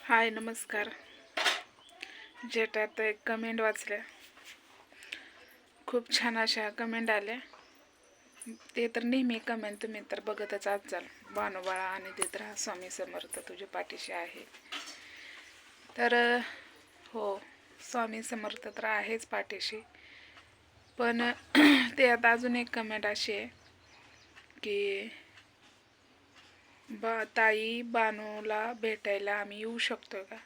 हाय नमस्कार. जेटात एक कमेंट वाचल्या, खूप छान अशा कमेंट आल्या. ते तर नेहमी कमेंट तुम्ही तर बघतच असाल. बाणूबाळा आणि देत राहा, स्वामी समर्थ तुझ्या पाठीशी आहे. तर हो, स्वामी समर्थ तर आहेच पाठीशी. पण त्यात अजून एक कमेंट अशी आहे की ताई बानूला भेटायला आम्ही येऊ शकतो का?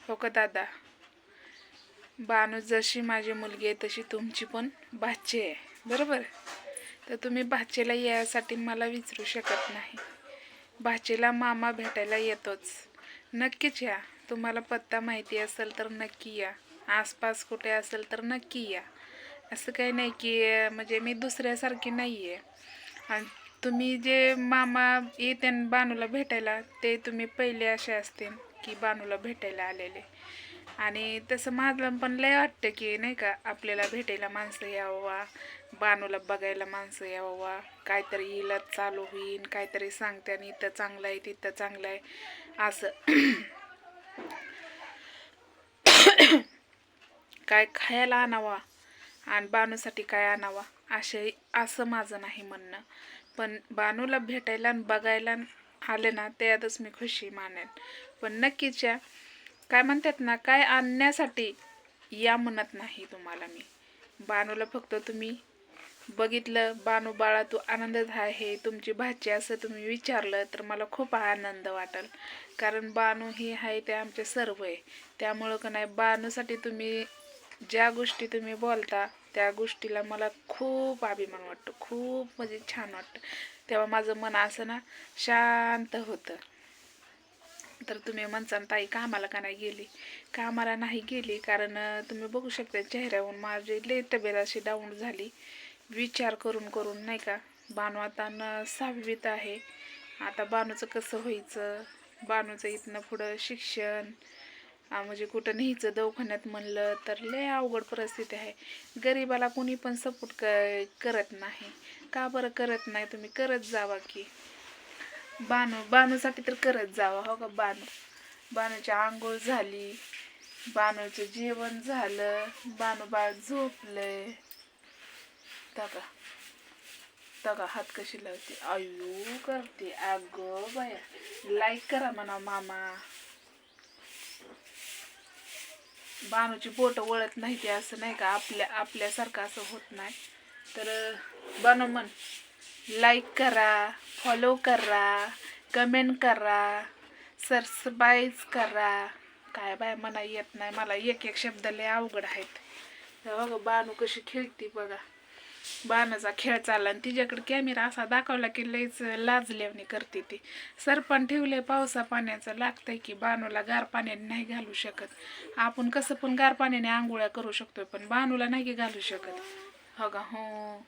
हो का दादा, बानू जशी माझी मुलगी आहे तशी तुमची पण भाची आहे, बरोबर? तर तुम्ही भाचीला यासाठी मला विचारू शकत नाही. भाचीला मामा भेटायला येतोच, नक्कीच या. तुम्हाला पत्ता माहिती असेल तर नक्की या, आसपास कुठे असेल तर नक्की या. असं काही नाही की म्हणजे मी दुसऱ्यासारखी नाही आहे. आणि तुम्ही जे मामा येते बानूला भेटायला, ते तुम्ही पहिले असे असतील की बानूला भेटायला आलेले. आणि तसं माझं पण लय वाटतं की नाही का, आपल्याला भेटायला माणसं यावं, बानूला बघायला माणसं यावं, काहीतरी हिला चालू होईन, काहीतरी सांगते आणि इथं चांगलं आहे तिथं चांगलं आहे असं. काय खायला आणावा आणि बानूसाठी काय आणावा असं माझं नाही म्हणणं. पण बानूला भेटायला आणि बघायला आले ना, त्यातच मी खुशी मानेन. पण नक्कीच या. काय म्हणतात ना, काय आणण्यासाठी या म्हणत नाही तुम्हाला मी. बानूला फक्त तुम्ही बघितलं, बानू बाळा तू आनंदात आहे, तुमची भाची असं तुम्ही विचारलं तर मला खूप आनंद वाटेल. कारण बानू ही आहे ते आमचे सर्व आहे. त्यामुळं का नाही, बानूसाठी तुम्ही ज्या गोष्टी तुम्ही बोलता त्या गोष्टीला मला खूप अभिमान वाटतो, खूप म्हणजे छान वाटतं. तेव्हा माझं मन असं ना शांत होतं. तर तुम्ही म्हणसान ताई कामाला का नाही गेली? कामाला नाही गेली कारण तुम्ही बघू शकता चेहऱ्यावरून माझी लई तब्येत अशी डाऊन झाली, विचार करून करून नाही का. बानू आता 6वीत आहे. आता बानूचं कसं व्हायचं, बानूचं इथनं पुढं शिक्षण, म्हणजे कुठं न्यायचं दवाखान्यात म्हणलं तर लय अवघड परिस्थिती आहे. गरीबाला कोणी पण सपोर्ट करत नाही. का बरं करत नाही? तुम्ही करत जावा की. बानूसाठी तर करत जावा. हो का, बानूची आंघोळ झाली, बानूचं जेवण झालं, बानू बाळ झोपलंय. तका तका हात कशी लावते, आयु करते. अगं बाया, लाईक करा म्हणा मामा. बानूची बोट वळत नाही ते असं नाही का, आपल्यासारखं असं होत नाही. तर बानू म्हण, लाईक करा, फॉलो करा, कमेंट करा, सबस्क्राईब करा. काय बाय म्हणा येत नाही मला, एक एक शब्द लय अवघड आहेत. बघा बानू कशी खेळती बघा. बाणाचा खेळ चालला आणि तिच्याकडे कॅमेरा असा दाखवला की लईच लाजल्यावणी करते ती. सरपण ठेवले पावसा पाण्याचं, लागतंय की बानूला गार पाण्याने नाही घालू शकत. आपण कसं पण गार पाण्याने आंघोळ्या करू शकतो, पण बानूला नाही की घालू शकत. हो का, हो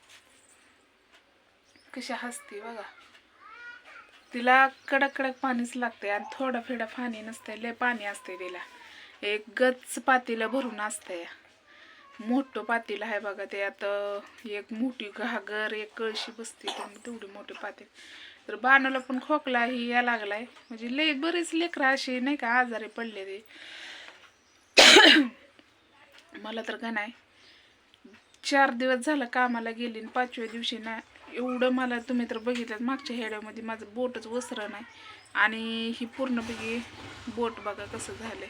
कशा हसते बघा. तिला कडक कडक पाणीच लागते आणि थोडं फिडं पाणी नसतंय, लय पाणी असते तिला. एक गच्च पातीला भरून असतंय, मोठं पातेलं आहे बघा. ते आता एक मोठी घागर एक कळशी बसते तेवढी मोठी पातेल. तर बानूला पण खोकला ही या लागलाय, म्हणजे लय बरेच लेकरं असे नाही का आजारी पडले ते. मला तर का नाही 4 दिवस झालं कामाला गेली आणि 5व्या दिवशी ना एवढं मला, तुम्ही तर बघितलं मागच्या हेड्यामध्ये माझं बोटच वसरं नाही आणि ही पूर्णपैकी बोट बघा कसं झालंय.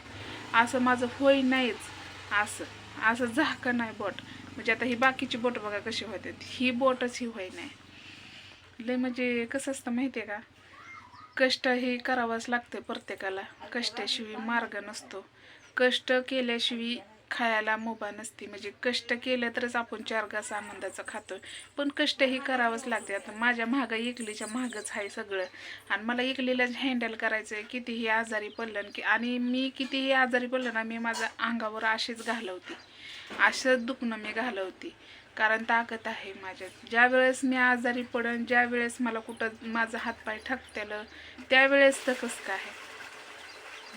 असं माझं होई नाहीच, असं असं झाकं नाही बोट. म्हणजे आता ही बाकीची बोट बघा कशी होते, ही बोटच ही होई नाही. लय म्हणजे कसं असतं माहिती आहे का, कष्ट हे करावंच लागतं प्रत्येकाला. कष्टाशिवाय मार्ग नसतो, कष्ट केल्याशिवाय खायला मुभा नसते. म्हणजे कष्ट केलं तरच आपण 4 घास आनंदाचं खातोय, पण कष्ट हे करावंच लागते. आता माझ्या मागं एकलीच्या मागच आहे सगळं, आणि मला एकलीलाच हँडल करायचं आहे. कितीही आजारी पडलं की, आणि मी कितीही आजारी पडलं ना, मी माझ्या अंगावर अशीच घालवते, असंच दुखणं मी घालवते. कारण ताकद आहे माझ्यात. ज्या वेळेस मी आजारी पडन, ज्या वेळेस मला कुठं माझं हातपाय ठकतेलं, त्यावेळेस तर कसं काय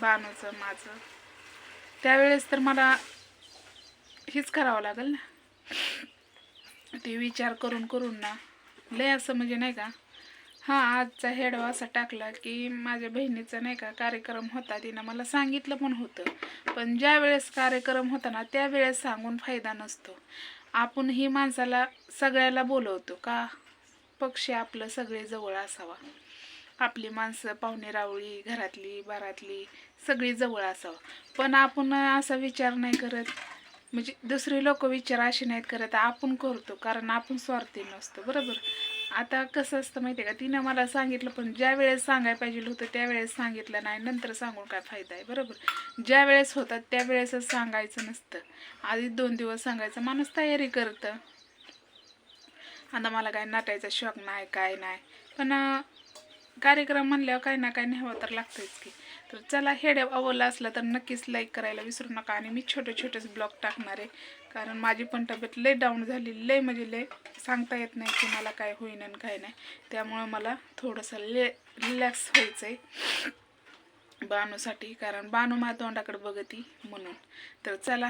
बाणूचं माझं, त्यावेळेस तर मला हेच करावं लागेल ना. ते विचार करून करून ना लय असं म्हणजे नाही का हां, आजचा हेडवा असा टाकला की माझ्या बहिणीचा नाही का कार्यक्रम होता, तिनं मला सांगितलं पण होतं. पण ज्या वेळेस कार्यक्रम होता ना त्यावेळेस सांगून फायदा नसतो. आपण ही माणसाला सगळ्याला बोलवतो का पक्ष आपलं सगळे जवळ असावा. आपली माणसं पाहुणे रावळी घरातली बारातली सगळी जवळ असावं. पण आपण असा विचार नाही करत, म्हणजे दुसरी लोक विचार असे नाहीत करत, आपण करतो कारण आपण स्वार्थी नसतो. बरोबर. आता कसं असतं माहिती आहे का, तिनं मला सांगितलं पण ज्या वेळेस सांगायला पाहिजे होतं त्यावेळेस सांगितलं नाही, नंतर सांगून काय फायदा आहे. बरोबर. ज्या वेळेस होतात त्यावेळेसच सांगायचं नसतं, आधी 2 दिवस सांगायचं. माणूस तयारी करतं. आता मला काय नटायचा शौक नाही काय नाही, पण कार्यक्रम म्हणल्यावर काही ना काही न्यावं तर लागतंच की. तर चला, हेड आवडला असला तर नक्कीच लाईक करायला विसरू नका. आणि मी छोटे छोटेच ब्लॉग टाकणार आहे कारण माझी पण तब्येत लय डाऊन झाली, लय म्हणजे लय सांगता येत नाही की मला काय होईन आणि काय नाही. त्यामुळं मला थोडंसं रिलॅक्स व्हायचं आहे बानूसाठी, कारण बानू माझ्या तोंडाकडे बघती म्हणून. तर चला,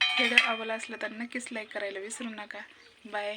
हेड आवडला असला तर नक्कीच लाईक करायला विसरू नका. बाय.